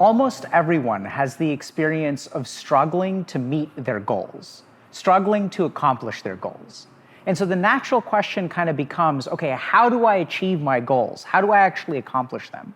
Almost everyone has the experience of struggling to meet their goals, struggling to accomplish their goals. And so the natural question kind of becomes, okay, how do I achieve my goals? How do I actually accomplish them?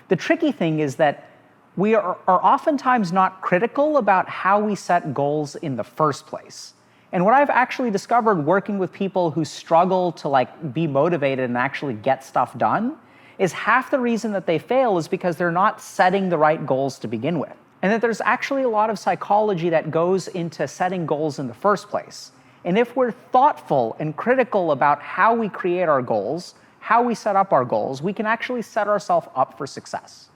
The tricky thing is that we are oftentimes not critical about how we set goals in the first place. And what I've actually discovered working with people who struggle to be motivated and actually get stuff done is half the reason that they fail is because they're not setting the right goals to begin with. And that there's actually a lot of psychology that goes into setting goals in the first place. And if we're thoughtful and critical about how we create our goals, how we set up our goals, we can actually set ourselves up for success.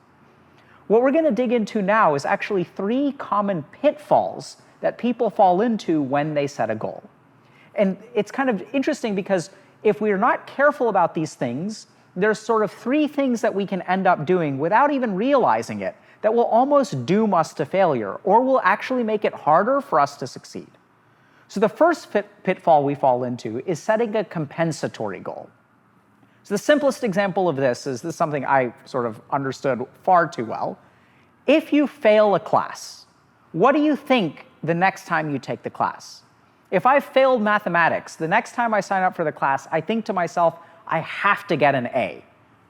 What we're going to dig into now is actually 3 common pitfalls that people fall into when they set a goal. And it's kind of interesting because if we're not careful about these things, there's sort of 3 things that we can end up doing without even realizing it that will almost doom us to failure or will actually make it harder for us to succeed. So the first pitfall we fall into is setting a compensatory goal. So the simplest example of this is something I sort of understood far too well. If you fail a class, what do you think the next time you take the class? If I failed mathematics, the next time I sign up for the class, I think to myself, I have to get an A,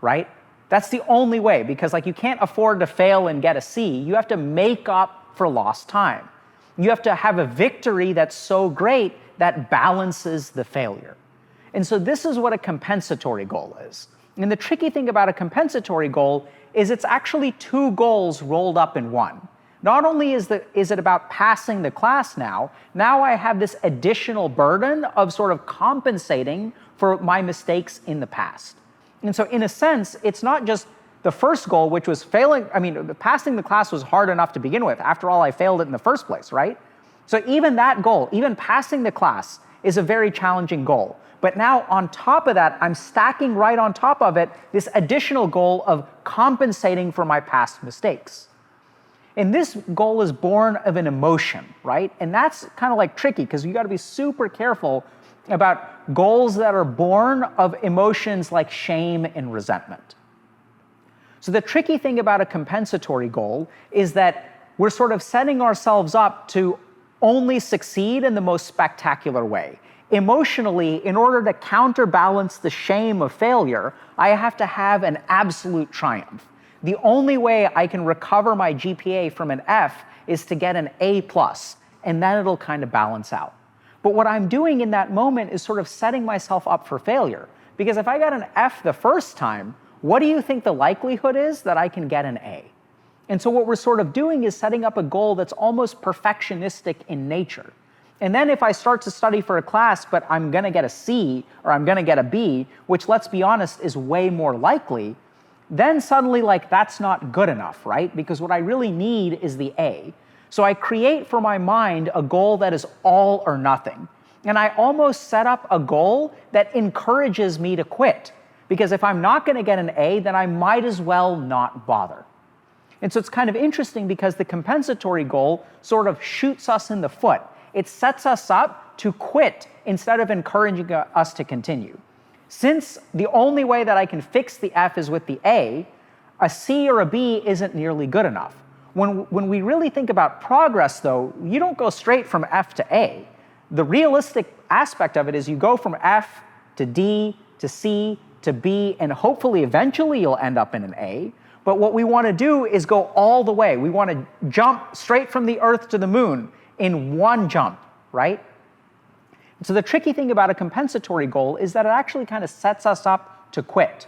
right? That's the only way, because you can't afford to fail and get a C. You have to make up for lost time. You have to have a victory that's so great that balances the failure. And so this is what a compensatory goal is. And the tricky thing about a compensatory goal is it's actually 2 goals rolled up in one. Not only is it about passing the class now I have this additional burden of sort of compensating for my mistakes in the past. And so in a sense, it's not just the first goal, which was passing the class was hard enough to begin with. After all, I failed it in the first place, right? So even that goal, even passing the class, is a very challenging goal. But now on top of that, I'm stacking right on top of it this additional goal of compensating for my past mistakes. And this goal is born of an emotion, right? And that's kind of tricky because you got to be super careful about goals that are born of emotions like shame and resentment. So the tricky thing about a compensatory goal is that we're sort of setting ourselves up to only succeed in the most spectacular way. Emotionally, in order to counterbalance the shame of failure, I have to have an absolute triumph. The only way I can recover my GPA from an F is to get an A+, and then it'll kind of balance out. But what I'm doing in that moment is sort of setting myself up for failure. Because if I got an F the first time, what do you think the likelihood is that I can get an A? And so what we're sort of doing is setting up a goal that's almost perfectionistic in nature. And then if I start to study for a class, but I'm going to get a C or I'm going to get a B, which let's be honest is way more likely, then suddenly that's not good enough, right? Because what I really need is the A. So I create for my mind a goal that is all or nothing. And I almost set up a goal that encourages me to quit. Because if I'm not going to get an A, then I might as well not bother. And so it's kind of interesting because the compensatory goal sort of shoots us in the foot. It sets us up to quit instead of encouraging us to continue. Since the only way that I can fix the F is with the A C or a B isn't nearly good enough. When we really think about progress, though, you don't go straight from F to A. The realistic aspect of it is you go from F to D to C to B, and hopefully eventually you'll end up in an A. But what we want to do is go all the way. We want to jump straight from the Earth to the moon in one jump, right? So the tricky thing about a compensatory goal is that it actually kind of sets us up to quit.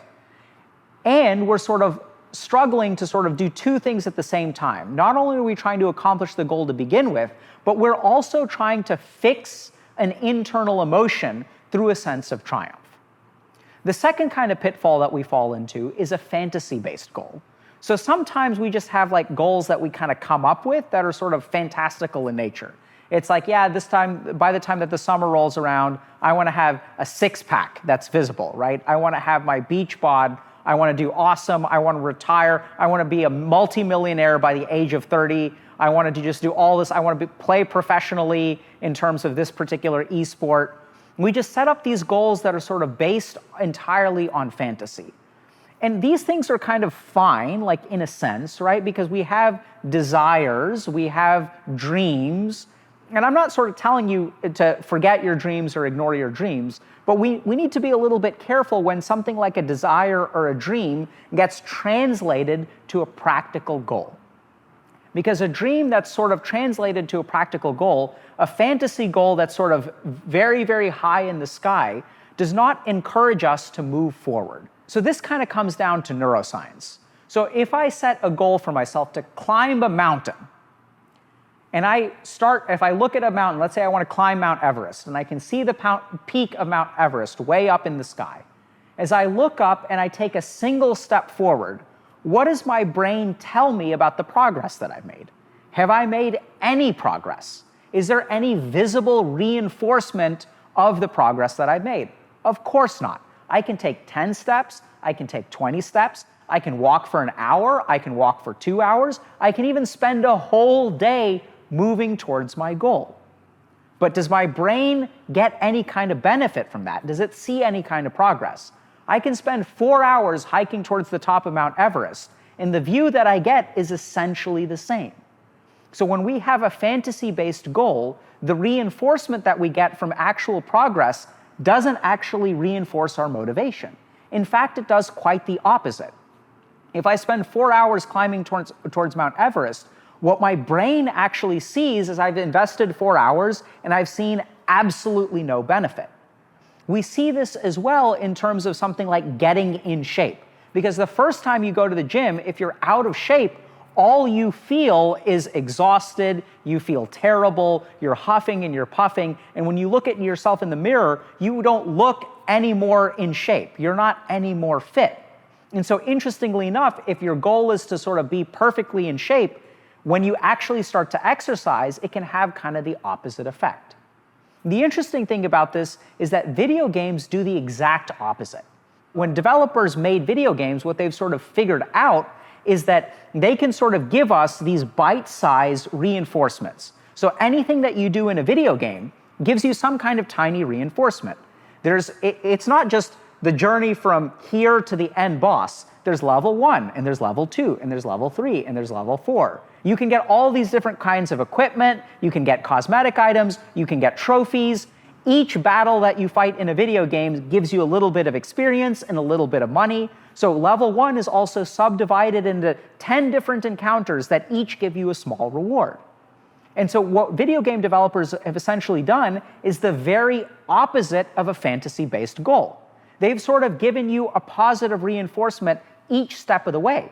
And we're sort of struggling to sort of do 2 things at the same time. Not only are we trying to accomplish the goal to begin with, but we're also trying to fix an internal emotion through a sense of triumph. The second kind of pitfall that we fall into is a fantasy-based goal. So sometimes we just have goals that we kind of come up with that are sort of fantastical in nature. It's by the time that the summer rolls around, I want to have a 6-pack that's visible, right? I want to have my beach bod. I want to do awesome. I want to retire. I want to be a multimillionaire by the age of 30. I wanted to just do all this. I want to play professionally in terms of this particular esport. We just set up these goals that are sort of based entirely on fantasy. And these things are kind of fine, like in a sense, right? Because we have desires, we have dreams, and I'm not sort of telling you to forget your dreams or ignore your dreams, but we need to be a little bit careful when something like a desire or a dream gets translated to a practical goal. Because a dream that's sort of translated to a practical goal, a fantasy goal that's sort of very, very high in the sky, does not encourage us to move forward. So this kind of comes down to neuroscience. So if I set a goal for myself to climb a mountain, and if I look at a mountain, let's say I want to climb Mount Everest, and I can see the peak of Mount Everest way up in the sky. As I look up and I take a single step forward, what does my brain tell me about the progress that I've made? Have I made any progress? Is there any visible reinforcement of the progress that I've made? Of course not. I can take 10 steps, I can take 20 steps, I can walk for an hour, I can walk for 2 hours, I can even spend a whole day moving towards my goal. But does my brain get any kind of benefit from that? Does it see any kind of progress? I can spend 4 hours hiking towards the top of Mount Everest, and the view that I get is essentially the same. So when we have a fantasy-based goal, the reinforcement that we get from actual progress doesn't actually reinforce our motivation. In fact, it does quite the opposite. If I spend 4 hours climbing towards Mount Everest, what my brain actually sees is I've invested 4 hours and I've seen absolutely no benefit. We see this as well in terms of something like getting in shape. Because the first time you go to the gym, if you're out of shape, all you feel is exhausted, you feel terrible, you're huffing and you're puffing, and when you look at yourself in the mirror, you don't look any more in shape. You're not any more fit. And so interestingly enough, if your goal is to sort of be perfectly in shape, when you actually start to exercise, it can have kind of the opposite effect. The interesting thing about this is that video games do the exact opposite. When developers made video games, what they've sort of figured out is that they can sort of give us these bite-sized reinforcements. So anything that you do in a video game gives you some kind of tiny reinforcement. It's not just the journey from here to the end boss. There's level 1, and there's level 2, and there's level 3, and there's level 4. You can get all these different kinds of equipment, you can get cosmetic items, you can get trophies. Each battle that you fight in a video game gives you a little bit of experience and a little bit of money. So level 1 is also subdivided into 10 different encounters that each give you a small reward. And so what video game developers have essentially done is the very opposite of a fantasy-based goal. They've sort of given you a positive reinforcement each step of the way.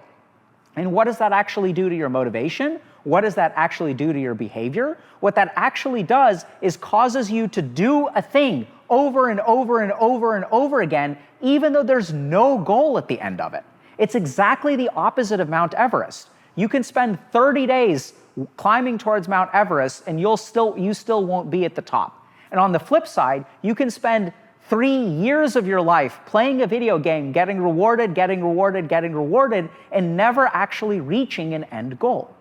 And what does that actually do to your motivation? What does that actually do to your behavior? What that actually does is causes you to do a thing over and over and over and over again, even though there's no goal at the end of it. It's exactly the opposite of Mount Everest. You can spend 30 days climbing towards Mount Everest and you still won't be at the top. And on the flip side, you can spend 3 years of your life playing a video game, getting rewarded, and never actually reaching an end goal.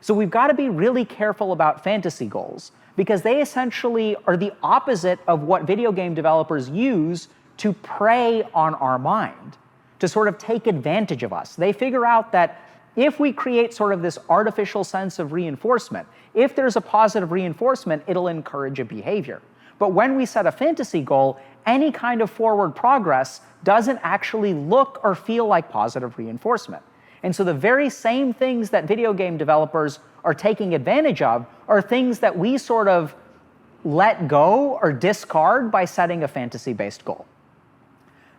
So we've got to be really careful about fantasy goals because they essentially are the opposite of what video game developers use to prey on our mind, to sort of take advantage of us. They figure out that if we create sort of this artificial sense of reinforcement, if there's a positive reinforcement, it'll encourage a behavior. But when we set a fantasy goal, any kind of forward progress doesn't actually look or feel like positive reinforcement. And so the very same things that video game developers are taking advantage of are things that we sort of let go or discard by setting a fantasy-based goal.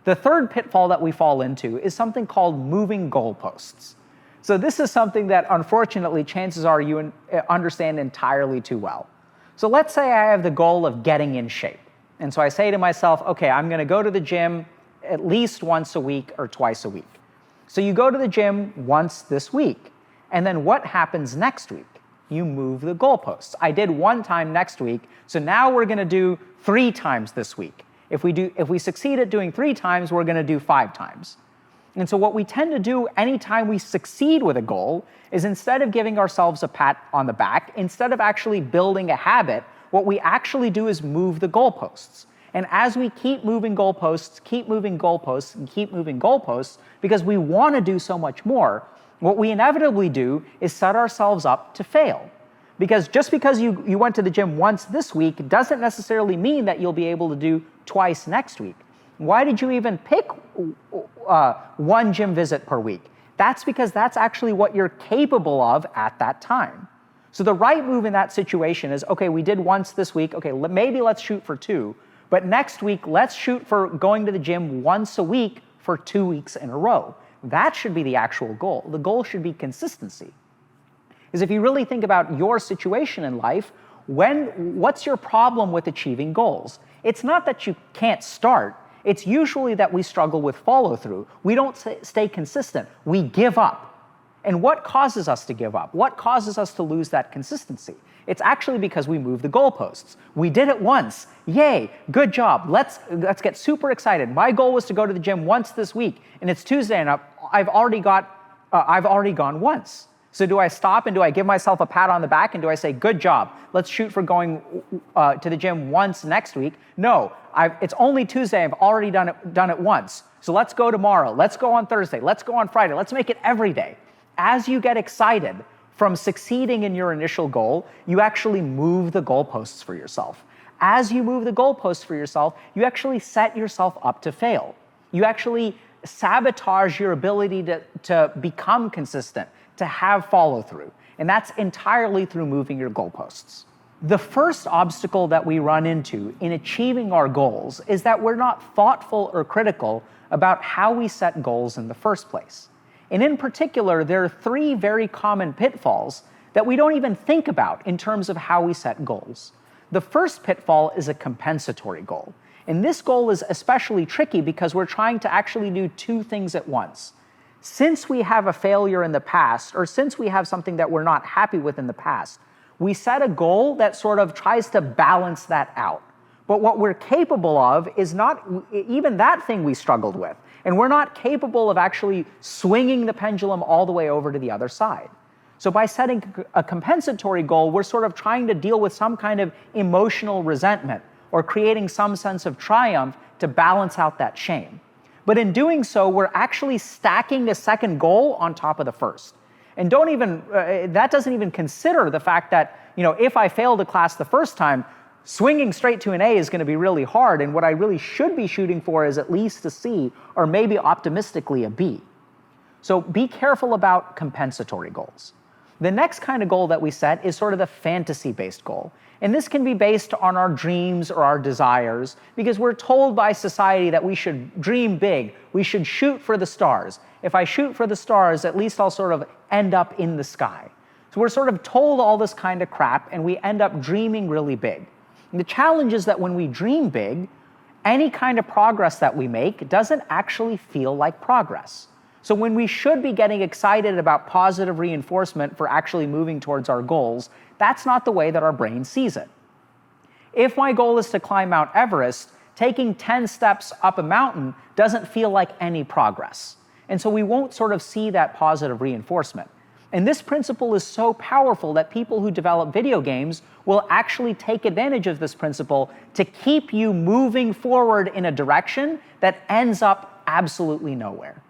The third pitfall that we fall into is something called moving goalposts. So this is something that unfortunately chances are you understand entirely too well. So let's say I have the goal of getting in shape. And so I say to myself, okay, I'm going to go to the gym at least once a week or twice a week. So you go to the gym once this week. And then what happens next week? You move the goalposts. I did 1 time next week, so now we're going to do 3 times this week. If we succeed at doing 3 times, we're going to do 5 times. And so what we tend to do anytime we succeed with a goal is instead of giving ourselves a pat on the back, instead of actually building a habit, what we actually do is move the goalposts. And as we keep moving goalposts, keep moving goalposts, and keep moving goalposts, because we want to do so much more, what we inevitably do is set ourselves up to fail. Because just because you went to the gym once this week doesn't necessarily mean that you'll be able to do twice next week. Why did you even pick one gym visit per week? That's because that's actually what you're capable of at that time. So the right move in that situation is, okay, we did once this week, okay, maybe let's shoot for 2, but next week, let's shoot for going to the gym once a week for 2 weeks in a row. That should be the actual goal. The goal should be consistency. Because if you really think about your situation in life, what's your problem with achieving goals? It's not that you can't start. It's usually that we struggle with follow-through. We don't stay consistent. We give up. And what causes us to give up? What causes us to lose that consistency? It's actually because we move the goalposts. We did it once. Yay, good job. Let's get super excited. My goal was to go to the gym once this week, and it's Tuesday, and I've already gone once. So do I stop and do I give myself a pat on the back and do I say, good job, let's shoot for going to the gym once next week? No, it's only Tuesday, I've already done it once. So let's go tomorrow, let's go on Thursday, let's go on Friday, let's make it every day. As you get excited from succeeding in your initial goal, you actually move the goalposts for yourself. As you move the goalposts for yourself, you actually set yourself up to fail. You actually sabotage your ability to become consistent, to have follow through. And that's entirely through moving your goalposts. The first obstacle that we run into in achieving our goals is that we're not thoughtful or critical about how we set goals in the first place. And in particular, there are 3 very common pitfalls that we don't even think about in terms of how we set goals. The first pitfall is a compensatory goal. And this goal is especially tricky because we're trying to actually do 2 things at once. Since we have a failure in the past, or since we have something that we're not happy with in the past, we set a goal that sort of tries to balance that out. But what we're capable of is not even that thing we struggled with. And we're not capable of actually swinging the pendulum all the way over to the other side. So by setting a compensatory goal, we're sort of trying to deal with some kind of emotional resentment or creating some sense of triumph to balance out that shame. But in doing so, we're actually stacking the second goal on top of the first. And that doesn't even consider the fact that, if I failed a class the first time, swinging straight to an A is going to be really hard, and what I really should be shooting for is at least a C, or maybe optimistically a B. So be careful about compensatory goals. The next kind of goal that we set is sort of the fantasy-based goal. And this can be based on our dreams or our desires, because we're told by society that we should dream big, we should shoot for the stars. If I shoot for the stars, at least I'll sort of end up in the sky. So we're sort of told all this kind of crap, and we end up dreaming really big. And the challenge is that when we dream big, any kind of progress that we make doesn't actually feel like progress. So when we should be getting excited about positive reinforcement for actually moving towards our goals, that's not the way that our brain sees it. If my goal is to climb Mount Everest, taking 10 steps up a mountain doesn't feel like any progress. And so we won't sort of see that positive reinforcement. And this principle is so powerful that people who develop video games will actually take advantage of this principle to keep you moving forward in a direction that ends up absolutely nowhere.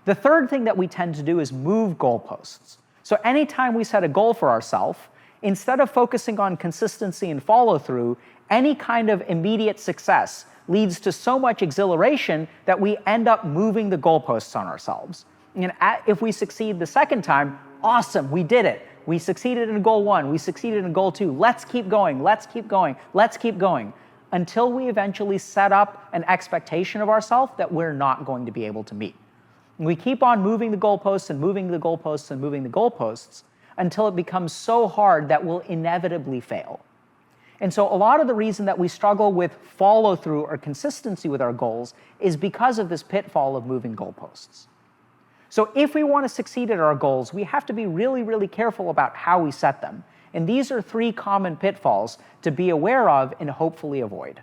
The third thing that we tend to do is move goalposts. So anytime we set a goal for ourselves, instead of focusing on consistency and follow-through, any kind of immediate success leads to so much exhilaration that we end up moving the goalposts on ourselves. And if we succeed the second time, awesome, we did it. We succeeded in goal 1, we succeeded in goal 2. Let's keep going, let's keep going, let's keep going, until we eventually set up an expectation of ourselves that we're not going to be able to meet. And we keep on moving the goalposts and moving the goalposts and moving the goalposts until it becomes so hard that we'll inevitably fail. And so a lot of the reason that we struggle with follow-through or consistency with our goals is because of this pitfall of moving goalposts. So if we want to succeed at our goals, we have to be really, really careful about how we set them. And these are 3 common pitfalls to be aware of and hopefully avoid.